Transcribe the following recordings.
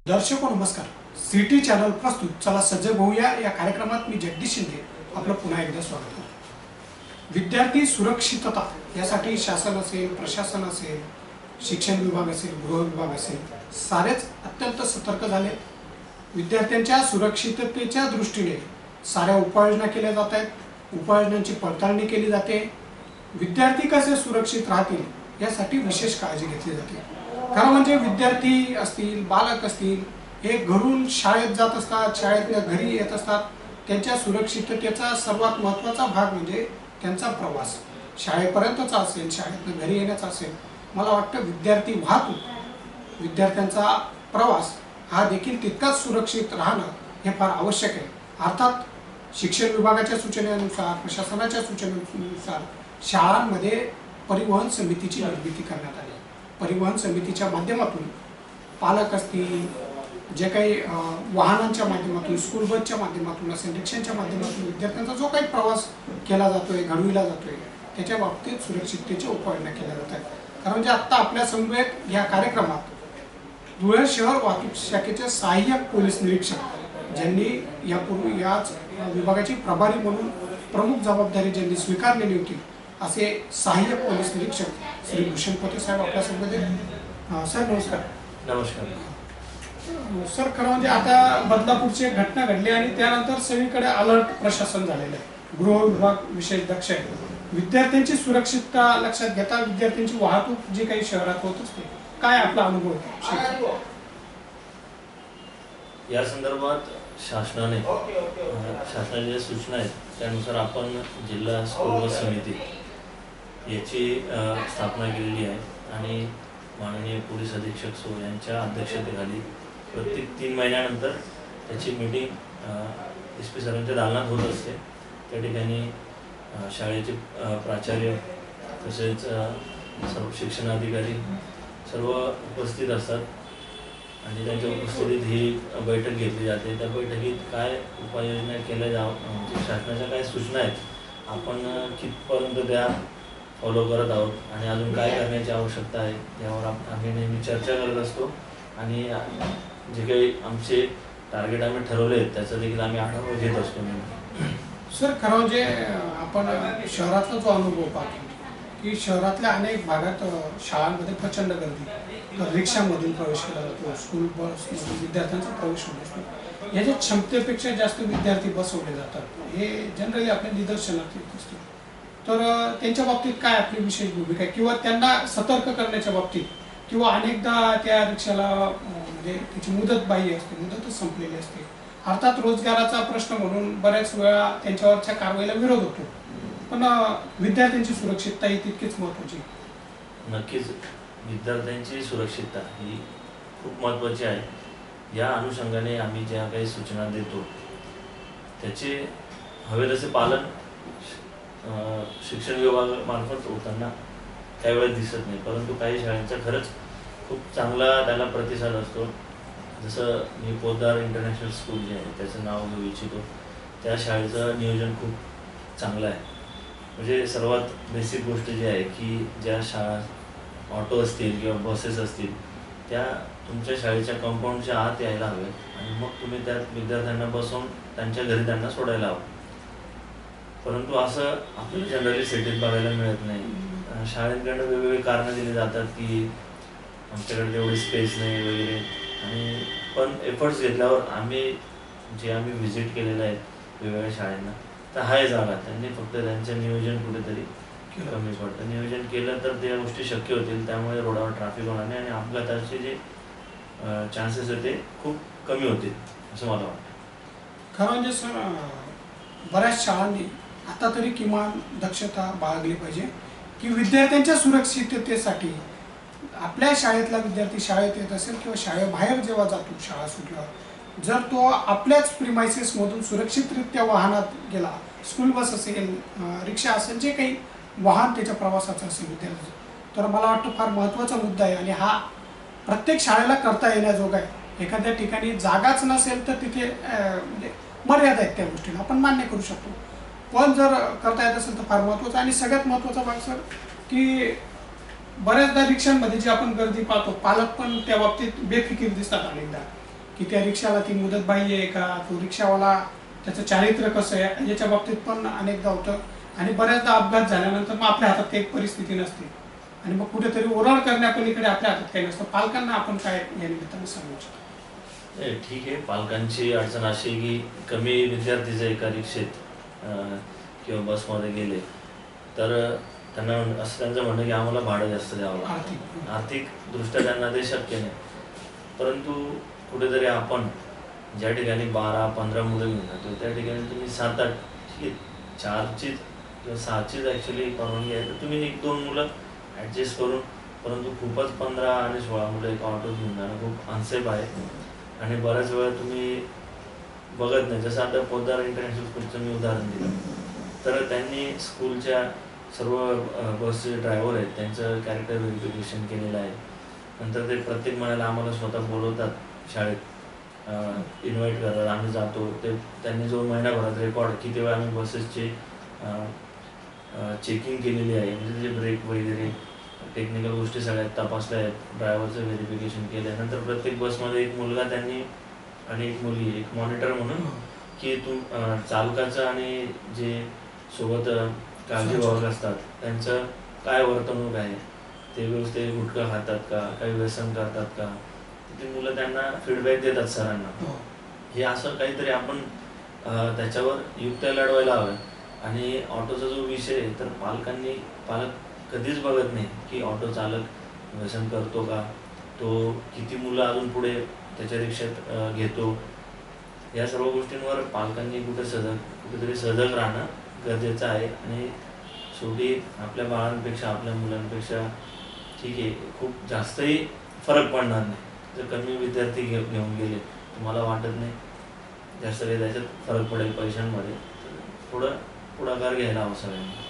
दर्शको नमस्कार. City channel प्रस्तुत चला सज्ज होऊया या कार्यक्रमात मी जगदीश शिंदे आपलं पुन्हा एकदा स्वागत करतो. विद्यार्थी सुरक्षितता यासाठी शासन असेल, प्रशासन असेल, शिक्षण विभाग असेल, गृह विभाग असेल, सारेच अत्यंत सतर्क झाले. विद्यार्थ्यांच्या सुरक्षिततेच्या दृष्टीने साऱ्या उपाययोजना केल्या जात आहेत. उपाययोजनांची पडताळणी केली जाते. विद्यार्थी कसे सुरक्षित राहतील यासाठी विशेष काळजी घेतली जाते. खरं म्हणजे विद्यार्थी असतील, बालक असतील, हे घरून शाळेत जात असतात, शाळेतल्या घरी येत असतात. त्यांच्या सुरक्षिततेचा सर्वात महत्त्वाचा भाग म्हणजे त्यांचा प्रवास शाळेपर्यंतचा असेल, शाळेतून घरी येण्याचा असेल. मला वाटतं विद्यार्थी वाहतूक, विद्यार्थ्यांचा प्रवास हा देखील तितकाच सुरक्षित राहणं हे फार आवश्यक आहे. अर्थात शिक्षण विभागाच्या सूचनेनुसार, प्रशासनाच्या सूचनेनुसार शाळांमध्ये परिवहन समितीची निर्मिती करण्यात आली. परिवहन समितीच्या माध्यमातून पालक असतील, जे काही वाहनांच्या माध्यमातून, स्कूल बसच्या माध्यमातून असेल, रिक्षांच्या माध्यमातून विद्यार्थ्यांचा जो काही प्रवास केला जातोय, घडविला जातोय, त्याच्या बाबतीत सुरक्षिततेच्या उपाययोजना केल्या जात आहेत. कारण म्हणजे आत्ता आपल्या समवेत या कार्यक्रमात धुळे शहर वाहतूक शाखेचे सहाय्यक पोलीस निरीक्षक, ज्यांनी यापूर्वी याच विभागाची प्रभारी म्हणून प्रमुख जबाबदारी ज्यांनी स्वीकारलेली होती, असे सहाय्यक पोलीस निरीक्षक श्री भूषण पते साहेब आपल्या सोबत आहेत. सर नमस्कार. नमस्कार सर. खरं म्हणजे आता बदलापूरची एक घटना घडली आणि त्यानंतर सगळीकडे अलर्ट प्रशासन झालेलं आहे. गृह विभाग विशेष दक्ष आहे. विद्यार्थ्यांची सुरक्षितता लक्षात घेता विद्यार्थ्यांची वाहतूक जी काही शहरात होत असते, काय आपला अनुभव आहे या संदर्भात? शासनाच्या ज्या सूचना आहेत त्यानुसार आपण जिल्हा स्कूल बस समिती याची स्थापना केलेली आहे आणि माननीय पोलीस अधीक्षक सो यांच्या अध्यक्षतेखाली प्रत्येक 3 महिन्यानंतर त्याची मीटिंग SP सरांच्या दालनात होत असते. त्या ठिकाणी शाळेचे प्राचार्य तसेच सर्व शिक्षणाधिकारी सर्व उपस्थित असतात आणि त्यांच्या उपस्थितीत ही बैठक घेतली जाते. त्या बैठकीत काय उपाययोजना केल्या जावं, शासनाच्या काय सूचना आहेत, आपण कितपर्यंत त्या फॉलो करत आहोत आणि अजून काय करण्याची आवश्यकता आहे यावर आम्ही नेहमी चर्चा करत असतो आणि जे काही आमचे टार्गेट आम्ही ठरवले आहेत त्याचा देखील आम्ही आढावा घेत असतो. सर, खरं म्हणजे आपण शहरातला जो अनुभव पाहतो की शहरातल्या अनेक भागात शाळांमध्ये प्रचंड गर्दी, तर रिक्षामधून प्रवेश केला जातो, स्कूल बसमधून विद्यार्थ्यांचा प्रवेश होत असतो. याच्या क्षमतेपेक्षा जास्त विद्यार्थी बसवले जातात, हे जनरली आपल्या निदर्शनात येत असते. तर त्यांच्या बाबतीत काय आपली विशेष भूमिका आहे किंवा त्यांना सतर्क करण्याच्या बाबतीत, किंवा अनेकदा त्या रिक्षाला म्हणजे त्याची मुदत बाह्य असते, मुदतच संपलेली असते. अर्थात रोजगाराचा प्रश्न म्हणून बऱ्याच वेळा त्यांच्यावरच्या कारवाईला विरोध होतो, पण विद्यार्थ्यांची सुरक्षितता ही तितकीच महत्त्वाची. नक्कीच विद्यार्थ्यांची सुरक्षितता ही खूप महत्त्वाची आहे. या अनुषंगाने आम्ही ज्या काही सूचना देतो त्याचे हवे तसे पालन शिक्षण विभागामार्फत होताना त्यावेळेस दिसत नाही, परंतु काही शाळांचा खरंच खूप चांगला त्याला प्रतिसाद असतो. जसं मी पोद्दार इंटरनॅशनल स्कूल जे आहे त्याचं नाव घेऊ इच्छितो. त्या शाळेचं नियोजन खूप चांगलं आहे. म्हणजे सर्वात बेसिक गोष्ट जी आहे की ज्या शाळा ऑटो असतील किंवा बसेस असतील त्या तुमच्या शाळेच्या कंपाऊंडच्या आत यायला हव्यात आणि मग तुम्ही त्या विद्यार्थ्यांना बसवून त्यांच्या घरी त्यांना सोडायला हवं. परंतु असं आपल्याला जनरली सिटीत बघायला मिळत नाही. शाळेंकडनं वेगवेगळी कारणं दिली जातात की आमच्याकडे तेवढी स्पेस नाही वगैरे, आणि पण एफर्ट्स घेतल्यावर आम्ही व्हिजिट केलेलं आहे वेगवेगळ्या शाळांना, तर हाय जागा, त्यांनी फक्त त्यांचं नियोजन कुठेतरी कमी पडतं. नियोजन केलं तर त्या गोष्टी शक्य होतील, त्यामुळे रोडावर ट्रॅफिक होणार नाही आणि अपघाताचे जे चान्सेस आहेत ते खूप कमी होतील असं मला वाटतं. खरं म्हणजे सर, बऱ्याच शाळांनी आता तरी किमान दक्षता बाळगली पाहिजे की विद्यार्थ्यांच्या सुरक्षिततेसाठी आपल्या शाळेतला विद्यार्थी शाळेत येत असेल किंवा शाळेबाहेर जेव्हा जातो शाळा सुटल्यावर, जर तो आपल्याच प्रिमायसेसमधून सुरक्षितरित्या वाहनात गेला, स्कूल बस असेल, रिक्षा असेल, जे काही वाहन त्याच्या प्रवासाचं असेल विद्यार्थी, तर मला वाटतं फार महत्त्वाचा मुद्दा आहे आणि हा प्रत्येक शाळेला करता येण्याजोगा आहे. एखाद्या ठिकाणी जागाच नसेल तर तिथे म्हणजे मर्यादा आहेत, त्या गोष्टीला आपण मान्य करू शकतो, पण जर करता येत असेल तर फार महत्त्वाचं. आणि सगळ्यात महत्त्वाचा भाग सर की बऱ्याचदा रिक्षांमध्ये जी आपण गर्दी पाहतो, पालक पण त्या बाबतीत बेफिकीर दिसतात अनेकदा की त्या रिक्षाला ती मुदतबाई आहे का, तो रिक्षावाला त्याचं चारित्र्य कसं आहे याच्या बाबतीत पण अनेकदा होतं. आणि बऱ्याचदा अपघात झाल्यानंतर मग आपल्या हातात एक परिस्थिती नसते आणि मग कुठेतरी ओरड करण्यापलीकडे आपल्या हातात काही नसतं. पालकांना आपण काय या निमित्ताने सांगू शकतो? ठीक आहे, पालकांची अडचण अशी आहे की कमी विद्यार्थी जर एका रिक्षेत किंवा बसमध्ये गेले तर त्यांना असं त्यांचं म्हणणं की आम्हाला भाडं जास्त द्यावं लागतं. आर्थिकदृष्ट्या त्यांना ते शक्य नाही. परंतु कुठेतरी आपण ज्या ठिकाणी 12-15 मुलं घेऊन जातो त्या ठिकाणी तुम्ही 7-8 ठीक आहे 4चीच किंवा 6चीच ॲक्च्युली परवानगी आहे तर तुम्ही 1-2 मुलं ॲडजस्ट करून, परंतु खूपच 15 आणि 16 मुलं एका ऑटोत घेऊन जाणं खूप अनसेफ आहे. आणि बऱ्याच वेळा तुम्ही बघत नाही, जसं आता पोद्दार इंटरनॅशनल स्कूलचं मी उदाहरण दिलं तर त्यांनी स्कूलच्या सर्व बसचे ड्रायव्हर आहेत त्यांचं कॅरेक्टर व्हेरिफिकेशन केलेलं आहे. नंतर ते प्रत्येक महिन्याला आम्हाला स्वतः बोलवतात शाळेत, इन्व्हाइट करतात, आम्ही जातो. ते त्यांनी जो महिनाभरात रेकॉर्ड किती वेळा आम्ही बसेसचे चेकिंग केलेली आहे, म्हणजे त्याचे ब्रेक वगैरे टेक्निकल गोष्टी सगळ्यात तपासल्या आहेत, ड्रायव्हरचं व्हेरिफिकेशन केलं आहे. नंतर प्रत्येक बसमध्ये एक मुलगा त्यांनी आणि एक मुलगी, एक मॉनिटर म्हणून की चालकाचं आणि जे सोबत काळजीवाहक असतात त्यांचं काय वर्तणूक आहे, ते व्यवस्थित गुटखा खातात का, काही व्यसन करतात का, ती मुलं त्यांना फीडबॅक देतात सरांना. हे असं काहीतरी आपण त्याच्यावर युक्त्या लढवायला हवं. आणि ऑटोचा जो विषय आहे तर पालक कधीच बघत नाही की ऑटो चालक व्यसन करतो का, तो किती मुलं अजून पुढे त्याच्या रिक्षात घेतो. या सर्व गोष्टींवर पालकांनी कुठेतरी सजग राहणं गरजेचं आहे. आणि शेवटी आपल्या बाळांपेक्षा आपल्या मुलांपेक्षा ठीक आहे खूप जास्तही फरक पडणार नाही. जर कमी विद्यार्थी घेऊन गेले तुम्हाला वाटत नाही जास्त काही त्याच्यात फरक पडेल पैशांमध्ये, थोडं पुढाकार घ्यायला हवा सगळ्यांनी.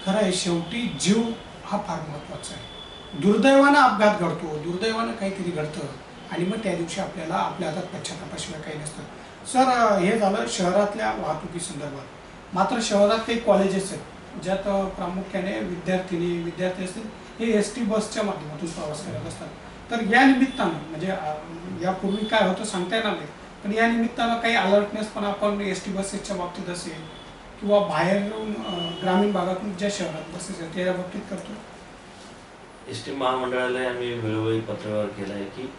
खरं आहे, शेवटी जीव हा फार महत्त्वाचा आहे. दुर्दैवानं अपघात घडतो, दुर्दैवानं काहीतरी घडतं आणि मग त्या दिवशी आपल्याला आपल्या हातात पश्चातापाशिवाय काही नसतं. सर, हे झालं शहरातल्या वाहतुकी संदर्भात. मात्र शहरात काही कॉलेजेस आहेत ज्यात प्रामुख्याने विद्यार्थी असतील हे एस टी बसच्या माध्यमातून प्रवास करत असतात. तर या निमित्तानं म्हणजे यापूर्वी काय होतं सांगता येणार नाही, पण या निमित्तानं काही अलर्टनेस पण आपण एस टी बसेसच्या बाबतीत असेल किंवा बाहेरून ग्रामीण भागातून ज्या शहरात बसेस आहेत त्या बाबतीत करतो. एस टी महामंडळाला आम्ही वेळोवेळी पत्रव्यवहार केला आहे की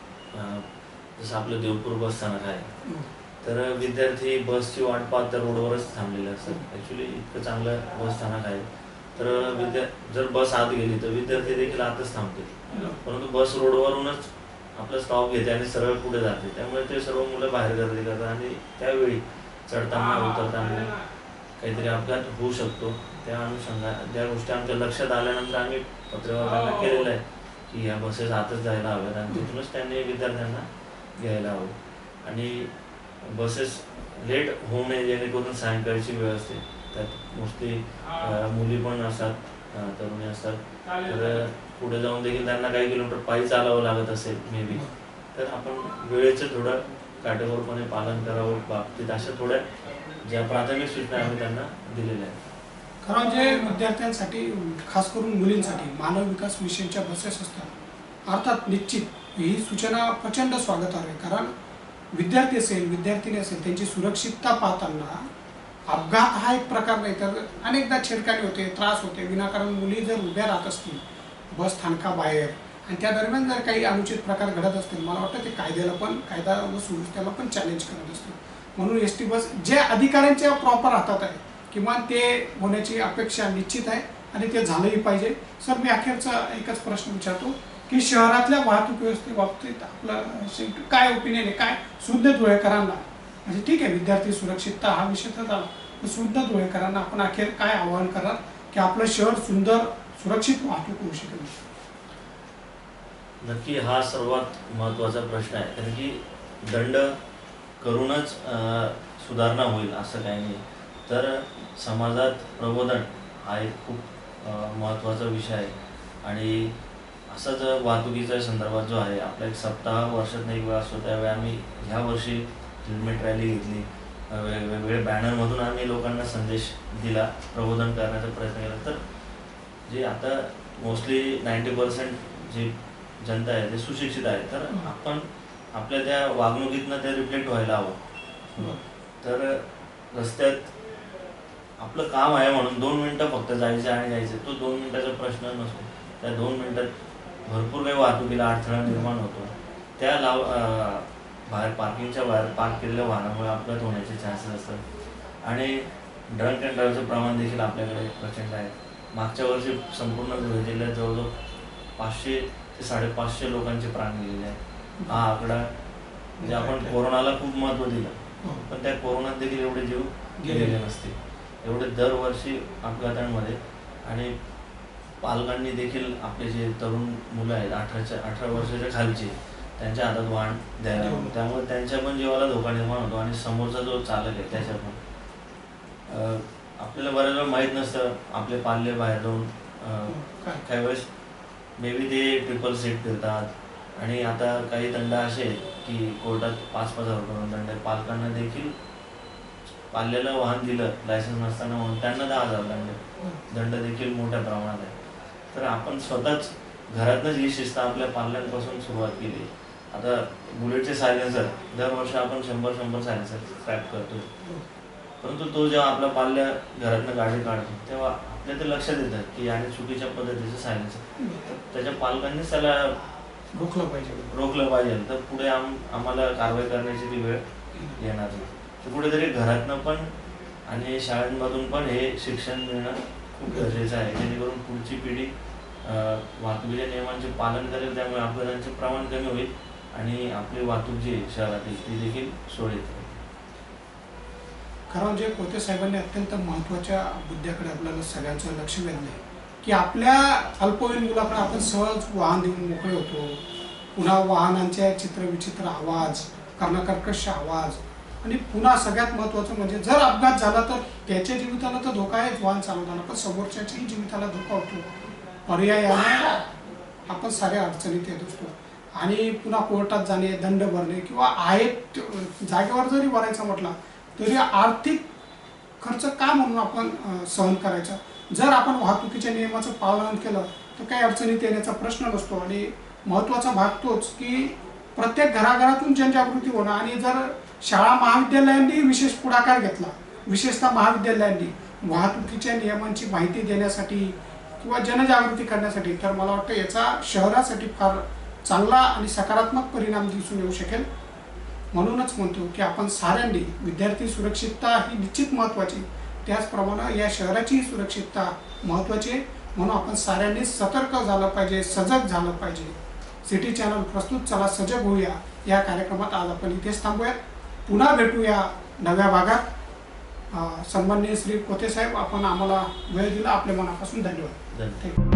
जसं आपलं देवपूर बस स्थानक आहे तर विद्यार्थी बसची वाट पाहत त्या रोडवरच थांबलेले असतात. ॲक्च्युली इतकं चांगलं बस स्थानक आहे तर जर बस आत गेली तर विद्यार्थी देखील आतच थांबतील, परंतु बस रोडवरूनच आपला स्टॉप घेते आणि सरळ पुढे जाते. त्यामुळे ते सर्व मुलं बाहेर गर्दी करतात आणि त्यावेळी चढताना उतरताना काहीतरी अपघात होऊ शकतो. त्या अनुषंगाने ज्या गोष्टी आमच्या लक्षात आल्यानंतर आम्ही पत्रव्यवहार केलेला आहे की ह्या बसेस आतच जायला हव्यात आणि तिथूनच त्यांनी विद्यार्थ्यांना घ्यायला हवं. आणि बसेस लेट होऊ नये जेणेकरून सायंकाळची वेळ असते, त्यात मोस्टली मुली पण असतात, तरुणी असतात, तर पुढे जाऊन देखील त्यांना काही किलोमीटर पायी चालावं लागत असेल मे बी, तर आपण वेळेचं थोडं काटेकोरपणे पालन करावं बाबतीत अशा थोड्या ज्या प्राथमिक सूचना आम्ही त्यांना दिलेल्या आहेत. खरं म्हणजे विद्यार्थ्यांसाठी खास करून मुलींसाठी मानव विकास मिशनच्या बसेस असतात. अर्थात निश्चित ही सूचना प्रचंड स्वागतार्ह आहे, कारण विद्यार्थी असेल विद्यार्थिनी असेल त्यांची सुरक्षितता पाहताना अपघात हा एक प्रकार नाही तर अनेकदा छेडखानी होते, त्रास होते. विनाकारण मुली जर उभ्या राहत असतील बस स्थानकाबाहेर आणि त्या दरम्यान जर काही अनुचित प्रकार घडत असतील, मला वाटतं ते कायदा व सुव्यवस्थेला पण चॅलेंज करत असतील. म्हणून एस टी बस जे अधिकाऱ्यांच्या प्रॉपर हातात आहे किंवा ते होण्याची अपेक्षा निश्चित आहे आणि ते झालंही पाहिजे. सर, मी अखेरचा एकच प्रश्न विचारतो की शहरातल्या वाहतूक व्यवस्थेबाबतीत आपलं काय ओपिनियन आहे, काय सुज्ञ धुळेकरांना, म्हणजे ठीक आहे विद्यार्थी सुरक्षितता हा विषय तर झाला, पण सुज्ञ धुळेकरांना आपण अखेर काय आवाहन कराल की आपलं शहर सुंदर सुरक्षित वाहतूक होऊ शकेल? नक्की हा सर्वात महत्त्वाचा प्रश्न आहे, कारण की दंड करूनच सुधारणा होईल असं काही नाही. तर समाजात प्रबोधन हा एक खूप महत्त्वाचा विषय आहे. आणि असंच वाहतुकीच्या संदर्भात जो आहे आपला एक सप्ताह वर्षातून एक वेळा असतो, त्यावेळी आम्ही ह्या वर्षी हेल्मेट रॅली घेतली, वेगवेगळे बॅनरमधून आम्ही लोकांना संदेश दिला, प्रबोधन करण्याचा प्रयत्न केला. तर जे आता मोस्टली 90% जी जनता आहे ते सुशिक्षित आहे, तर आपण आपल्या त्या वागणुकीतनं ते रिफ्लेक्ट व्हायला हवं. तर रस्त्यात आपलं काम आहे म्हणून 2 मिनिटं फक्त जायचं आणि यायचं, तो 2 मिनिटाचा प्रश्न नसतो. त्या 2 मिनिटात भरपूर काही वाहतुकीला अडथळा निर्माण होतो. त्या बाहेर पार्किंगच्या बाहेर पार्क केलेल्या वाहनामुळे अपघात होण्याचे चान्सेस असतात. आणि ड्रंक अँड ड्राईव्हचं प्रमाण देखील आपल्याकडे प्रचंड आहे. मागच्या वर्षी संपूर्ण धुळे जिल्ह्यात जवळजवळ 500 ते 550 लोकांचे प्राण गेलेले आहेत. हा आकडा म्हणजे आपण कोरोनाला खूप महत्त्व दिलं, पण त्या कोरोनात देखील एवढे जीव गेलेले नसते. एवढे दरवर्षी अपघातांमध्ये. आणि पालकांनी देखील आपले जे तरुण मुलं आहेत 18 वर्षाच्या खालचे, त्यांच्या हातात वाहन द्यायला हवं. त्यामुळे त्यांच्या पण जीवाला धोका निर्माण होतो आणि समोरचा जो चालक आहे त्याच्या पण आपल्याला बऱ्याच वेळा माहीत नसतं आपले पाल्य बाहेर जाऊन काही वेळेस मे बी ते ट्रिपल सीट फिरतात. आणि आता काही दंड असे आहेत की कोर्टात 5,000 रुपये दंड आहे. पालकांना देखील पाल्याला वाहन दिलं लायसन्स नसताना म्हणून त्यांना 10,000 दंड देखील मोठ्या प्रमाणात आहे. तर आपण स्वतःच घरातनंच ही शिस्त आपल्या पाल्यांपासून सुरुवात केली. आता बुलेटचे सायलेन्सर दरवर्षी आपण 100 सायलेन्सर स्क्रॅप करतो, परंतु तो जेव्हा आपला पाल्य घरातनं गाडी काढतो तेव्हा आपल्या ते लक्षात येतं की याने चुकीच्या पद्धतीचं सायलेन्सर, त्याच्या पालकांनीच त्याला रोखलं पाहिजे. तर पुढे आम्हाला कारवाई करण्याची ती वेळ येणार नाही. तर कुठेतरी घरातनं पण आणि शाळांमधून पण हे शिक्षण मिळणं खूप गरजेचं आहे, जेणेकरून पुढची पिढी वाहतुकीच्या नियमांचे पालन करेल. त्यामुळे अपघातांचे प्रमाण कमी होईल आणि आपली वाहतूक जी शहरातील ती देखील सुरळीत होईल. खरं म्हणजे कोते साहेबांनी अत्यंत महत्त्वाच्या मुद्द्याकडे आपल्याला सगळ्यांचं लक्ष वेधलं आहे की आपल्या अल्पवयीन मुलाकडे आपण सहज वाहन देऊन मोकळे होतो. पुन्हा वाहनांचे चित्रविचित्र आवाज, कर्णकर्कश आवाज, आणि पुन्हा सगळ्यात महत्त्वाचं म्हणजे जर अपघात झाला तर त्याच्या जीविताला तर धोका आहे वाहन चालवताना, पण समोरच्याच्याही जीविताला धोका होतो. पर्यायाने आपण साऱ्या अडचणीत येत असतो. आणि पुन्हा कोर्टात जाणे, दंड भरणे, किंवा आहेत जागेवर जरी भरायचा म्हटला तरी आर्थिक खर्च का म्हणून आपण सहन करायचा. जर आपण वाहतुकीच्या नियमाचं पालन केलं तर काही अडचणीत येण्याचा प्रश्न नसतो. आणि महत्त्वाचा भाग तोच की प्रत्येक घराघरातून जनजागृती होणं. आणि जर शाळा महाविद्यालयांनी विशेष पुढाकार घेतला, विशेषतः महाविद्यालयांनी वाहतुकीच्या नियमांची माहिती देण्यासाठी किंवा जनजागृती करण्यासाठी, तर मला वाटतं याचा शहरासाठी फार चांगला आणि सकारात्मक परिणाम दिसून येऊ शकेल. म्हणूनच म्हणतो की आपण साऱ्यांनी विद्यार्थी सुरक्षितता ही निश्चित महत्त्वाची, त्याचप्रमाणे या शहराची सुरक्षितता महत्त्वाची आहे. म्हणून आपण साऱ्यांनी सतर्क झालं पाहिजे, सजग झालं पाहिजे. सिटी चॅनल प्रस्तुत चला सजग होऊया या कार्यक्रमात आज आपण इथेच थांबूयात. पुन्हा भेटूया नव्या भागात. सन्माननीय श्री कोते साहेब, आपण आम्हाला वेळ दिला, आपल्या मनापासून धन्यवाद.